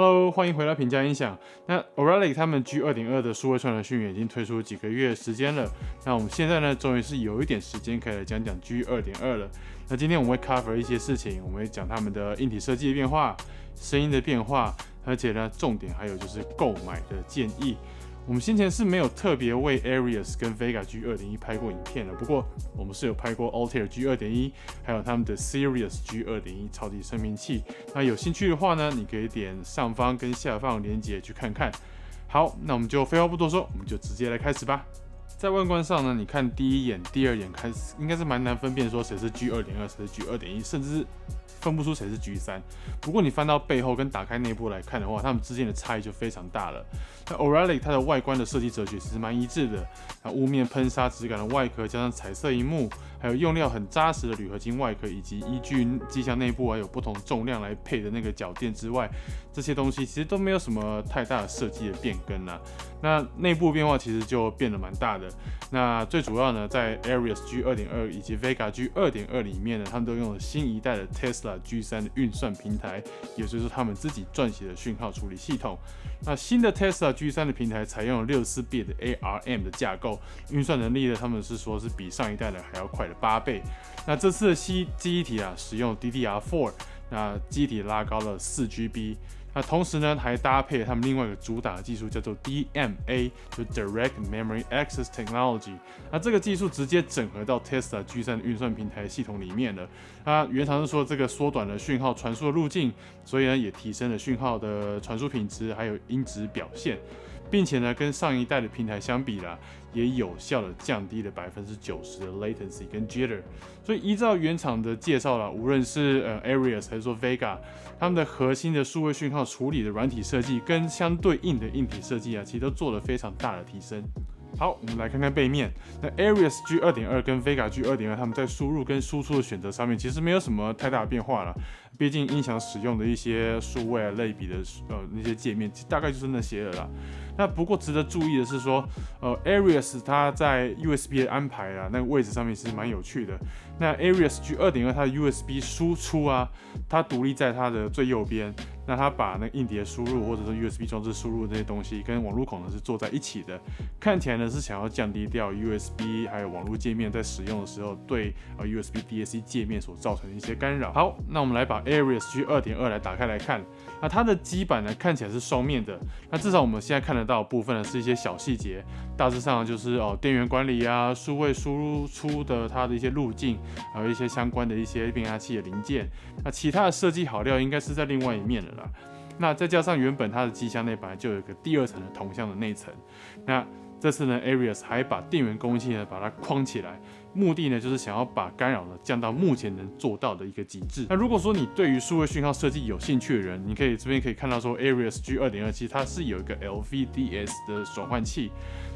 Hello，欢迎回来评价音响。那 Auralic 他们 G2.2 的数位串流讯源已经推出几个月时间了。那我们现在呢，终于是有一点时间可以来讲讲 G2.2 了。那今天我们会 cover 一些事情，我们会讲他们的硬体设计的变化、声音的变化，而且呢，重点还有就是购买的建议。我们先前是没有特别为 Arius 跟 Vega G2.1 拍过影片的，不过我们是有拍过 Altair G2.1， 还有他们的 Sirius G2.1 超级声明器。那有兴趣的话呢，你可以点上方跟下方连结去看看。好，那我们就废话不多说，我们就直接来开始吧。在外观上呢，你看第一眼、第二眼开始应该是蛮难分辨说谁是 G2.2， 谁是 G2.1， 甚至是分不出谁是 G3。不过你翻到背后跟打开内部来看的话，它们之间的差异就非常大了。那 Auralic 它的外观的设计哲学其实蛮一致的，那雾面喷砂质感的外壳加上彩色萤幕，还有用料很扎实的铝合金外壳，以及依据机箱内部还有不同重量来配的那个脚垫之外，这些东西其实都没有什么太大的设计的变更啦。那内部变化其实就变得蛮大的。那最主要呢，在 Arius G2.2 以及 Vega G2.2 里面呢，他们都用了新一代的 Tesla G3 的运算平台，也就是他们自己撰写的讯号处理系统。那新的 Tesla G3 的平台采用了64bit 的 ARM 的架构，运算能力呢，他们是说是比上一代的还要快了8倍。那这次的记忆体啊，使用 DDR4， 那记忆体拉高了4GB。那同时呢，还搭配了他们另外一个主打的技术，叫做 DMA， 就 Direct Memory Access Technology。那这个技术直接整合到 Tesla G3 的运算平台系统里面了。那原厂是说这个缩短了讯号传输的路径，所以呢也提升了讯号的传输品质，还有音质表现。并且呢，跟上一代的平台相比啦，也有效的降低了90%的 latency 跟 jitter。所以依照原厂的介绍啦，无论是Arius 还是说 Vega， 他们的核心的数位讯号处理的软体设计跟相对应的硬体设计啊，其实都做了非常大的提升。好，我们来看看背面。那 Arius G2.2 跟 Vega G2.2 他们在输入跟输出的选择上面，其实没有什么太大的变化了。毕竟音响使用的一些数位类比的那些界面，大概就是那些了啦。那不过值得注意的是说，Arius 它在 USB 的安排啊，那个位置上面其实蛮有趣的。那 Arius G2.2 它的 USB 输出啊，它独立在它的最右边。那它把那个硬碟输入或者说 USB 装置输入这些东西跟网络孔呢是做在一起的，看起来呢是想要降低掉 USB 还有网络界面在使用的时候对USB DAC 界面所造成的一些干扰。好，那我们来把 Arius G2.2 来打开来看，那它的基板呢看起来是双面的，那至少我们现在看得到的部分呢是一些小细节，大致上就是电源管理啊、数位输出的它的一些路径，还有一些相关的一些变压器的零件。那其他的设计好料应该是在另外一面了啦。那再加上原本它的机箱内本来就有一个第二层的铜像的内层，那这次呢 Arius 还把电源供应器呢把它框起来，目的呢就是想要把干扰呢降到目前能做到的一个极致。那如果说你对于数位讯号设计有兴趣的人，你可以这边可以看到说 Arius G2.2 其实它是有一个 LVDS 的转换器。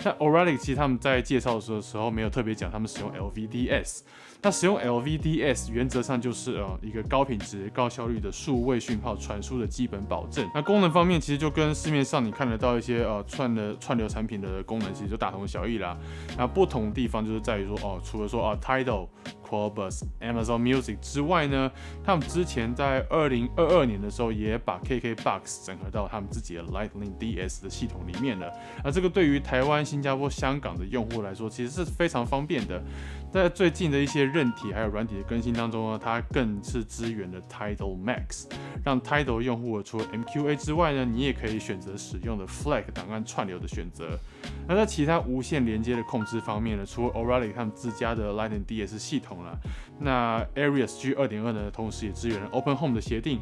那 Auralic 其实他们在介绍的时候没有特别讲他们使用 LVDS。那使用 LVDS 原则上就是一个高品质、高效率的数位讯号传输的基本保证。那功能方面其实就跟市面上你看得到一些串流产品的功能其实就大同小异啦。那不同的地方就是在于说除了说Tidal、Qobuz、Amazon Music 之外呢，他们之前在2022年的时候也把 KKBOX 整合到他们自己的 Lightning DS 的系统里面了。那这个对于台湾、新加坡、香港的用户来说，其实是非常方便的。在最近的一些韧体还有软体的更新当中呢，它更是支援了 Tidal Max， 让 Tidal 用户除了 MQA 之外呢，你也可以选择使用的 FLAC 档案串流的选择。那在其他无线连接的控制方面呢，除了 Auralic 他们自家的 Lightning DS 系统啦，那 Arius G2.2 呢，同时也支援了 Open Home 的协定，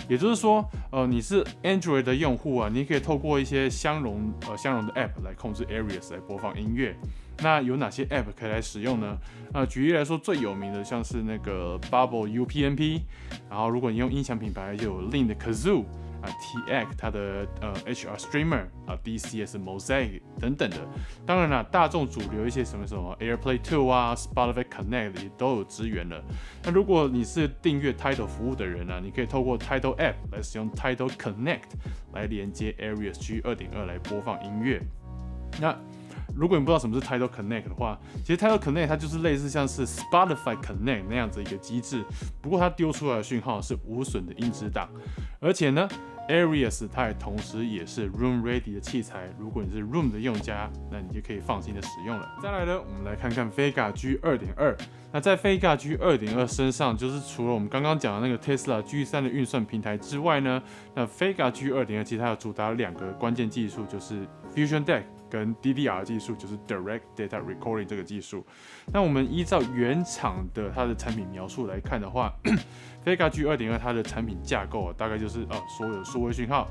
也就是说，你是 Android 的用户啊，你可以透过一些相容的 App 来控制 Arius 来播放音乐。那有哪些 App 可以来使用呢？举例来说，最有名的像是那个 Bubble UPnP， 然后如果你用音响品牌，就有 Link 的 Kazoo。TX 它的HR Streamer DCS Mosaic 等等的，当然啦，大众主流一些什么AirPlay 2啊、Spotify Connect 也都有支援了。那如果你是订阅 Tidal 服务的人啊，你可以透过 Tidal App 来使用 Tidal Connect 来连接 Arius G2.2 来播放音乐。那如果你不知道什么是 Tidal Connect 的话，其实 Tidal Connect 它就是类似像是 Spotify Connect 那样子一个机制，不过它丢出来的讯号是无损的音质档，而且呢 Aries 它也同时也是 Room Ready 的器材，如果你是 Room 的用家，那你就可以放心的使用了。再来呢，我们来看看 Vega G2.2。那在 Vega G2.2 身上，就是除了我们刚刚讲的那个 Tesla G3 的运算平台之外呢，那 Vega G2.2 其实它有主打2个关键技术，就是 Fusion Deck 跟 DDR 技术，就是 Direct Data Recording 这个技术。那我们依照原厂的它的产品描述来看的话，Vega G2.2 它的产品架构大概就是所有数位讯号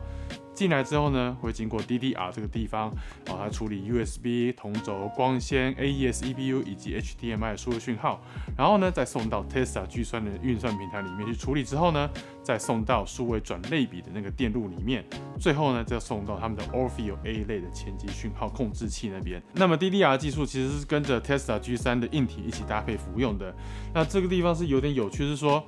进来之后呢，会经过 DDR 这个地方，它处理 USB、同轴、光纤、AES EBU 以及 HDMI 的数位讯号，然后呢再送到 Tesla G3 的运算平台里面去处理之后呢，再送到数位转类比的那个电路里面，最后呢再送到他们的 Orfeo A 类的前级讯号控制器那边。那么 DDR 技术其实是跟着 Tesla G3 的硬体一起搭配服用的。那这个地方是有点有趣，是说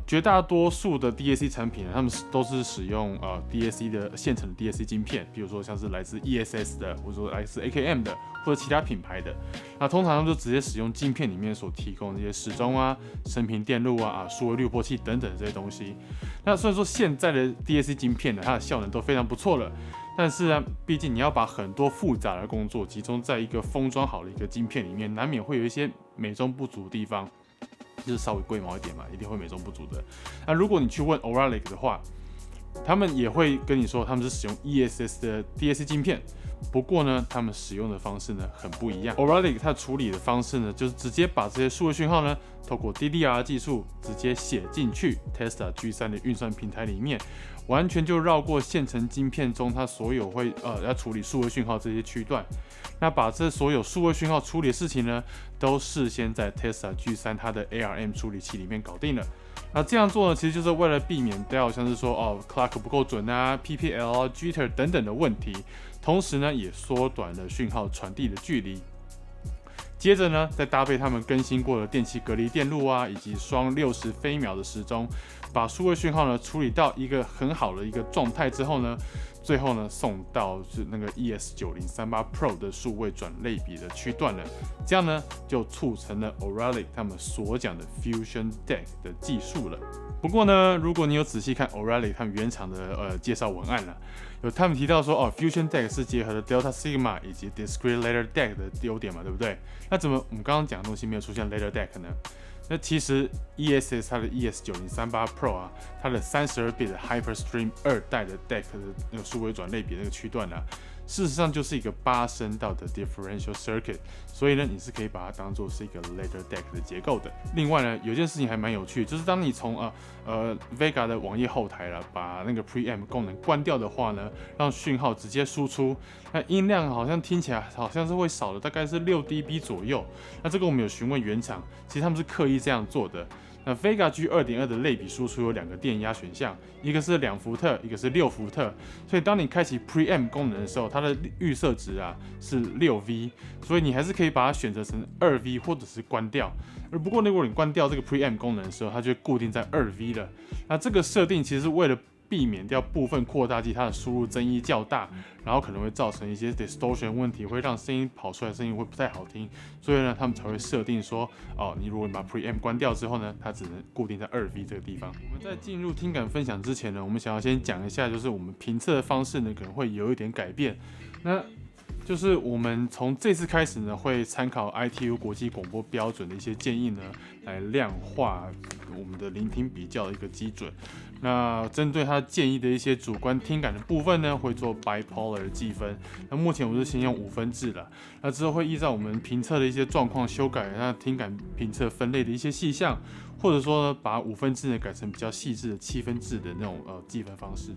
绝大多数的 DAC 产品呢，他们都是使用DAC 的现成的 DAC 晶片，比如说像是来自 ESS 的，或者说来自 AKM 的，或者其他品牌的。那通常他们就直接使用晶片里面所提供的一些时钟啊、升频电路啊、数位滤波器等等这些东西。那虽然说现在的 DAC 晶片呢，它的效能都非常不错了，但是呢，毕竟你要把很多复杂的工作集中在一个封装好的一个晶片里面，难免会有一些美中不足的地方。就是稍微龟毛一点嘛，一定会美中不足的。那如果你去问 Oralic 的话，他们也会跟你说他们是使用 ESS 的 DAC 晶片，不过呢，他们使用的方式呢很不一样。Oralic 它处理的方式呢，就是直接把这些数位讯号呢，透过 DDR 技术直接写进去 Tesla G3 的运算平台里面，完全就绕过现成晶片中它所有会要处理数位讯号这些区段。那把这所有数位讯号处理的事情呢，都事先在 Tesla G3 它的 ARM 处理器里面搞定了。那这样做呢，其实就是为了避免掉像是说clock 不够准啊、PPL、Jitter 等等的问题，同时呢也缩短了讯号传递的距离。接着呢，再搭配他们更新过的电气隔离电路啊，以及双60飞秒的时钟，把数位讯号呢处理到一个很好的一个状态之后呢，最后呢送到是那个 ES9038 Pro 的数位转类比的区段了。这样呢就促成了 Oralic 他们所讲的 Fusion Deck 的技术了。不过呢，如果你有仔细看 Oralic 他们原厂的介绍文案啦，有他们提到说Fusion Deck 是结合了 Delta Sigma 以及 Discrete Ladder Deck 的优点嘛，对不对？那怎么我们刚刚讲的东西没有出现 Ladder Deck 呢？那其实 ESS 它的 ES9038 Pro 啊，它的32bit HyperStream 2代的 Deck 的那个数位转类比那个区段啊，事实上就是一个8声道的 Differential Circuit， 所以呢，你是可以把它当做是一个 Ladder Deck 的结构的。另外呢，有件事情还蛮有趣，就是当你从Vega 的网页后台了，把那个 Preamp 功能关掉的话呢，让讯号直接输出，那音量好像听起来好像是会少了大概是6 dB 左右。那这个我们有询问原厂，其实他们是刻意这样做的。那 Vega G2.2 的类比输出有2个电压选项，一个是2伏特，一个是6伏特。所以当你开启 Preamp 功能的时候，它的预设值啊是6V， 所以你还是可以把它选择成2V 或者是关掉。不过如果你关掉这个 Preamp 功能的时候，它就会固定在2V 了。那这个设定其实是为了避免掉部分扩大器它的输入增益较大，然后可能会造成一些 distortion 问题，会让声音跑出来的声音会不太好听，所以呢，他们才会设定说，你如果你把 preamp 关掉之后呢，它只能固定在2V 这个地方。我们在进入听感分享之前呢，我们想要先讲一下，就是我们评测的方式呢，可能会有一点改变。那就是我们从这次开始呢，会参考 ITU 国际广播标准的一些建议呢，来量化我们的聆听比较的一个基准。那针对他建议的一些主观听感的部分呢，会做 bipolar 的计分。那目前我是先用5分制了，那之后会依照我们评测的一些状况修改那听感评测分类的一些细项，或者说呢，把5分制呢改成比较细致的7分制的那种计分方式。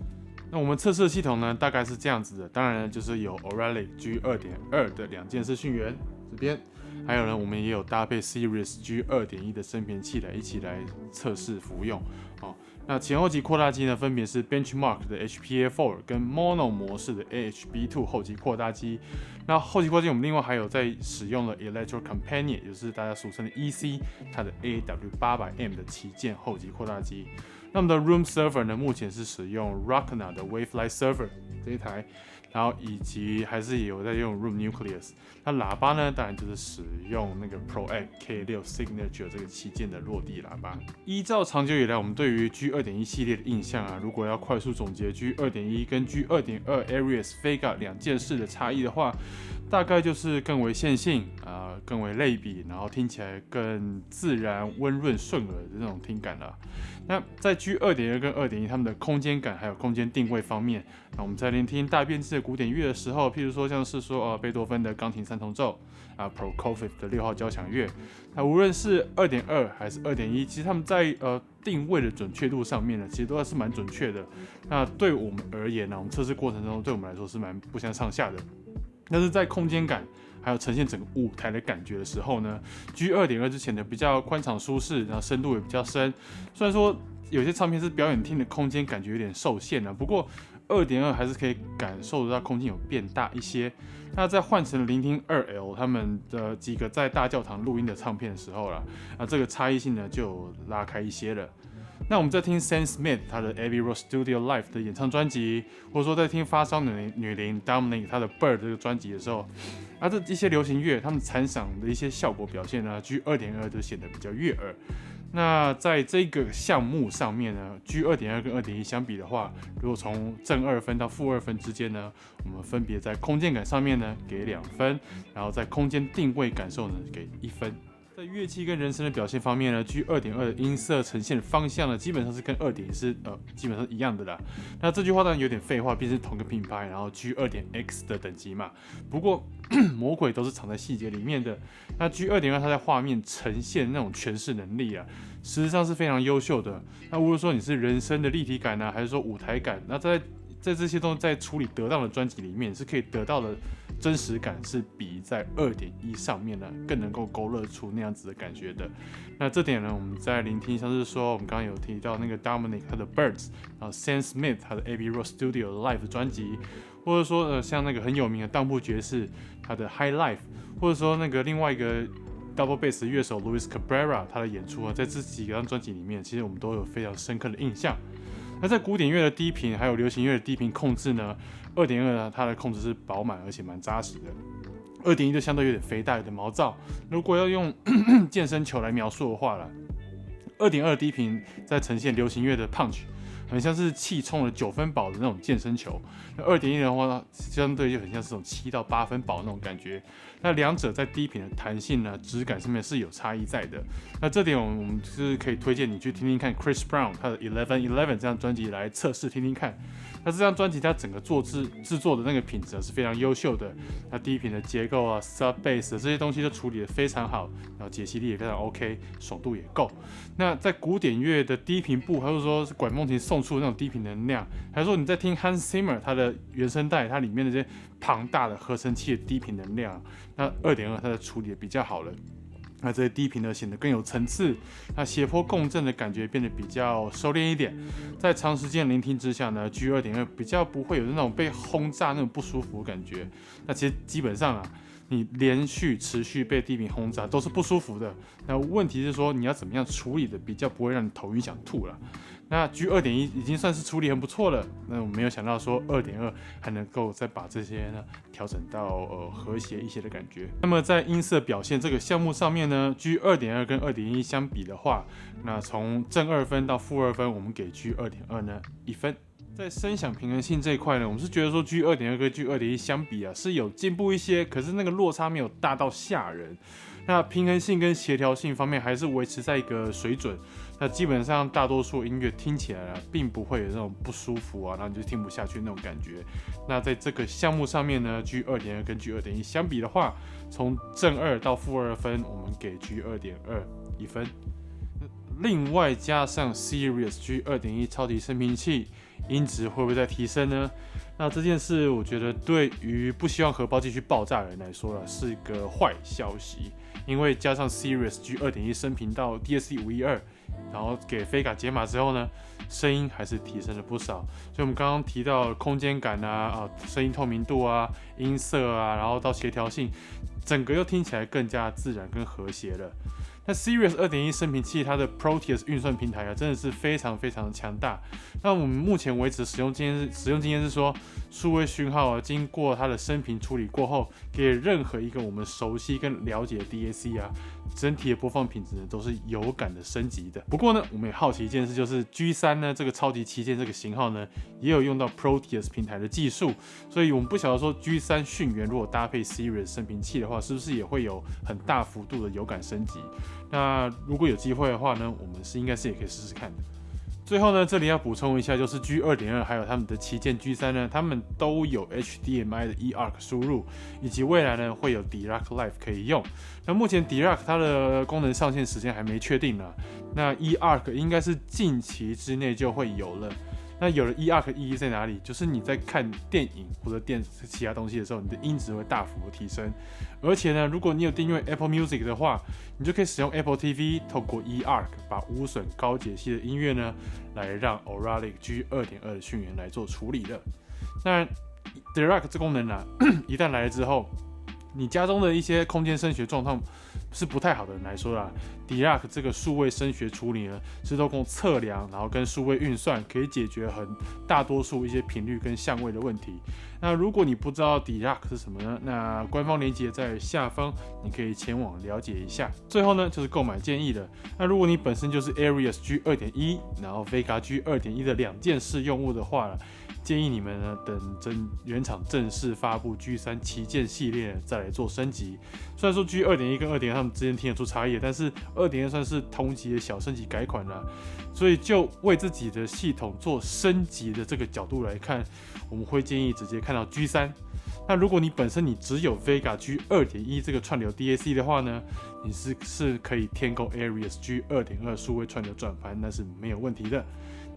那我们测试的系统呢，大概是这样子的，当然呢，就是有 Oralic G2.2 的2件视讯源这边，还有呢，我们也有搭配 Sirius G2.1 的升频器一起来测试服用。那前后级扩大机呢，分别是 Benchmark 的 HPA4 跟 Mono 模式的 AHB2 后级扩大机。那后级扩大机我们另外还有在使用了 Electro Companion， 也就是大家俗称的 EC， 它的 AW800M 的旗舰后级扩大机。那么的 Room Server 呢，目前是使用 Rockna 的 Wavelight Server。这一台，然后以及还是有在用 Room Nucleus。那喇叭呢，当然就是使用那个 ProAct K6 Signature 这个旗舰的落地喇叭。依照长久以来我们对于 G2.1 系列的印象啊，如果要快速总结 G2.1 跟 G2.2 Aries Vega 两件事的差异的话，大概就是更为线性更为类比，然后听起来更自然、温润、顺耳的这种听感了。那在 G2.2 跟 2.1 它们的空间感还有空间定位方面，那我们在聆听大编制的古典乐的时候，譬如说像是贝多芬的钢琴三重奏Prokofiev 的6号交响乐，那无论是 2.2 还是 2.1， 其实他们在定位的准确度上面呢，其实都是蛮准确的。那对我们而言呢，我们测试过程中对我们来说是蛮不相上下的。但是在空间感还有呈现整个舞台的感觉的时候呢 ，G2.2 之前的比较宽敞舒适，然后深度也比较深。虽然说有些唱片是表演厅的空间感觉有点受限了，不过 2.2 还是可以感受得到空间有变大一些。那在换成聆听 2L 他们的几个在大教堂录音的唱片的时候啦，这个差异性呢就有拉开一些了。那我们在听 Sam Smith 他的 Abbey Road Studio Live 的演唱专辑，或者说在听发烧女伶 Dominic 他的 Bird 这个专辑的时候，这一些流行乐他们残响的一些效果表现呢 ，G2.2 就显得比较悦耳。那在这个项目上面呢 ，G2.2 跟2.1相比的话，如果从正2分到负2分之间呢，我们分别在空间感上面呢给2分，然后在空间定位感受呢给1分。在乐器跟人声的表现方面呢 ，G2.2 的音色呈现的方向呢，基本上是跟2.1是基本上一样的啦。那这句话当然有点废话，毕竟是同个品牌，然后 G2.X 的等级嘛。不过魔鬼都是藏在细节里面的。那 G2.2 它在画面呈现那种诠释能力啊，实际上是非常优秀的。那无论说你是人声的立体感还是说舞台感，那在这些东西在处理得当的专辑里面是可以得到的真实感，是比在 2.1 上面呢更能够勾勒出那样子的感觉的。那这点呢，我们在聆听像是说我们刚刚有提到那个 Dominic 他的 Birds， 然后 Sam Smith 他的 Abbey Road Studio Live 专辑，或者说像那个很有名的当铺爵士他的 High Life， 或者说那个另外一个 Double Bass 的乐手 Luis Cabrera 他的演出在这几张专辑里面，其实我们都有非常深刻的印象。那在古典乐的低频还有流行乐的低频控制呢 ，2.2 呢它的控制是饱满而且蛮扎实的。2.1 就相对有点肥大，有点毛躁。如果要用健身球来描述的话啦 2.2 低频在呈现流行乐的 punch， 很像是气冲了9分饱的那种健身球。那 2.1 的话，相对就很像是这种7到8分饱那种感觉。那两者在低频的弹性呢、质感上面是有差异在的。那这点我们是可以推荐你去听听看 Chris Brown 他的 1111这张专辑来测试听听看。那这张专辑它整个制作的那个品质是非常优秀的。那低频的结构sub bass 这些东西都处理得非常好，然后解析力也非常 OK， 爽度也够。那在古典乐的低频部，还是说是管风琴送出的那种低频能量，还是说你在听 Hans Zimmer 他的原声带，它里面的这些庞大的合成器的低频能量，那 2.2 它的处理也比较好了。那这些低频呢显得更有层次，那斜坡共振的感觉变得比较收敛一点。在长时间聆听之下呢 ，G2.2 比较不会有那种被轰炸那种不舒服的感觉。那其实基本上你连续持续被低频轰炸都是不舒服的。那问题是说你要怎么样处理的比较不会让你头晕想吐了。那 G2.1 已经算是处理很不错了，那我没有想到说 2.2 还能够再把这些呢调整到和谐一些的感觉。那么在音色表现这个项目上面呢 ，G2.2 跟2.1 相比的话，那从正2分到负2分，我们给 G2.2 呢1分。在声响平衡性这一块呢，我们是觉得说 G2.2 跟 G2.1 相比是有进步一些，可是那个落差没有大到吓人。那平衡性跟协调性方面还是维持在一个水准。那基本上大多数音乐听起来并不会有那种不舒服然后你就听不下去那种感觉。那在这个项目上面呢 ，G2.2 跟 G2.1 相比的话，从正2到负2分，我们给 G2.2 1分。另外加上 Sirius G2.1 超级升频器，音质会不会再提升呢？那这件事我觉得对于不希望荷包继续爆炸的人来说是个坏消息，因为加上 Sirius G2.1 升频到 DSC512， 然后给 Vega 解码之后呢，声音还是提升了不少。所以我们刚刚提到空间感声音透明度音色然后到协调性，整个又听起来更加自然跟和谐了。那 Sirius 2.1 升频器它的 Proteus 运算平台啊，真的是非常非常的强大。那我们目前为止使用经验是说，数位讯号啊，经过它的升频处理过后，给任何一个我们熟悉跟了解的 DAC 啊，整体的播放品质呢都是有感的升级的。不过呢，我们也好奇一件事，就是 G3 呢这个超级旗舰这个型号呢，也有用到 Proteus 平台的技术，所以我们不晓得说 G3 讯源如果搭配 Sirius 升频器的话，是不是也会有很大幅度的有感升级？那如果有机会的话呢，我们应该是也可以试试看的。最后呢，这里要补充一下，就是 G2.2 还有他们的旗舰 G3 呢，他们都有 HDMI 的 eARC 输入，以及未来呢会有 Dirac Live 可以用。那目前 Dirac 它的功能上线时间还没确定呢，那 eARC 应该是近期之内就会有了。那有了 eARC 的意义在哪里？就是你在看电影或者其他东西的时候，你的音质会大幅的提升。而且呢，如果你有订阅 Apple Music 的话，你就可以使用 Apple TV 透过 eARC 把无损高解析的音乐呢，来让 Auralic G2.2 的讯源来做处理了。那 Dirac 这功能啊，一旦来了之后，你家中的一些空间声学状况是不太好的人来说啦 ，Dirac 这个数位声学处理呢，是透过测量，然后跟数位运算，可以解决大多数一些频率跟相位的问题。那如果你不知道 Dirac 是什么呢？那官方链接在下方，你可以前往了解一下。最后呢，就是购买建议了。那如果你本身就是 Aries G2.1，然后 Vega G2.1 的2件试用物的话，建议你们呢等原厂正式发布 G3 旗舰系列再来做升级。虽然说 G2.1 跟 2.2 他们之间听得出差异，但是 2.2 算是同级的小升级改款啦，所以就为自己的系统做升级的这个角度来看，我们会建议直接看到 G3。那如果你本身只有 Vega G2.1 这个串流 DAC 的话呢，你是可以添购 Aries G2.2 数位串流转盘，那是没有问题的。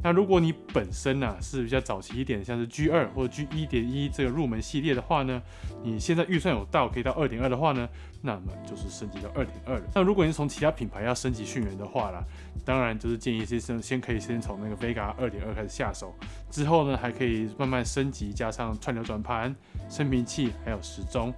那如果你本身是比较早期一点，像是 G2 或者 G1.1 这个入门系列的话呢，你现在预算有到可以到 2.2 的话呢，那么就是升级到 2.2 了。那如果你是从其他品牌要升级讯源的话啦，当然就是建议可以先从那个 Vega 2.2 开始下手，之后呢还可以慢慢升级，加上串流转盘、升频器还有时钟。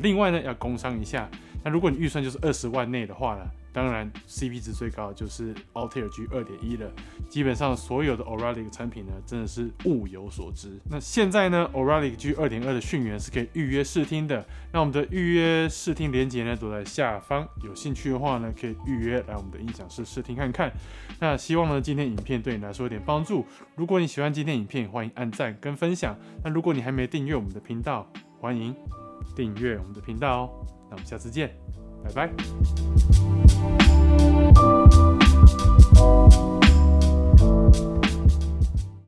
另外呢要工商一下，那如果你预算就是20万内的话呢，当然 CP 值最高的就是 Altair G2.1 了。基本上所有的 Auralic 产品呢，真的是物有所值。那现在呢 Auralic G2.2 的讯源是可以预约试听的，那我们的预约试听连结呢都在下方，有兴趣的话呢可以预约来我们的音响室试听看看。那希望呢今天影片对你来说有点帮助，如果你喜欢今天影片，欢迎按赞跟分享。那如果你还没订阅我们的频道，欢迎订阅我们的频道哦。那我们下次见，拜拜。